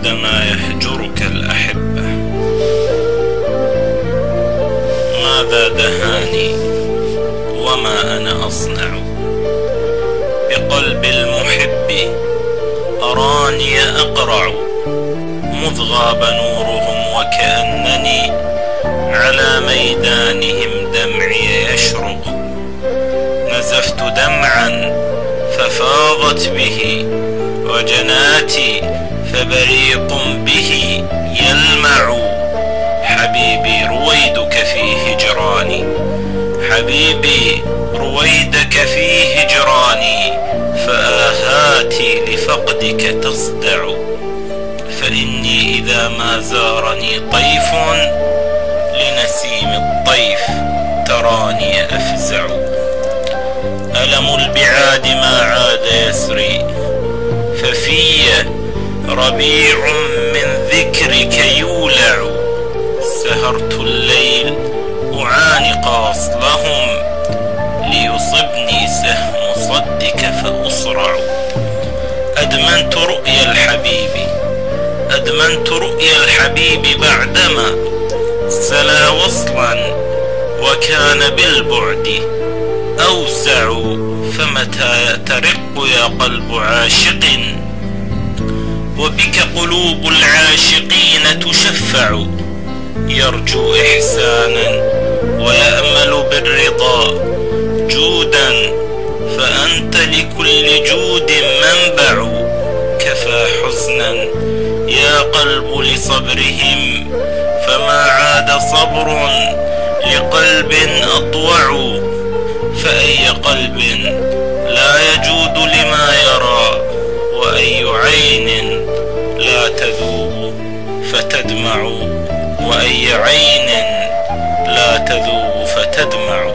عندما يهجرك الأحبة. ماذا دهاني وما أنا أصنع بقلب المحب أراني أقرع، مذ غاب نورهم وكأنني على ميدانهم دمعي يشرق. نزفت دمعا ففاضت به، وجناتي فبريق به يلمع. حبيبي رويدك في هجراني، حبيبي رويدك في هجراني، فآهاتي لفقدك تصدع. فإني إذا ما زارني طيف لنسيم الطيف تراني أفزع. ألم البعاد ما عاد يسري، ففي ربيع من ذكرك يولع. سهرت الليل أعانق وصلهم، ليصبني سهم صدك فأصرع. أدمنت رؤيا الحبيب، أدمنت رؤيا الحبيب بعدما سلا وصلا وكان بالبعد أوسع. فمتى ترق يا قلب عاشق، وبك قلوب العاشقين تشفع. يرجو إحسانا ويأمل بالرضا جودا، فأنت لكل جود منبع. كفى حزنا يا قلب لصبرهم، فما عاد صبر لقلب أطوع. فأي قلب لا يجود لما يرى، وأي عين لا تذوب فتدمع، وأي عين لا تذوب فتدمع.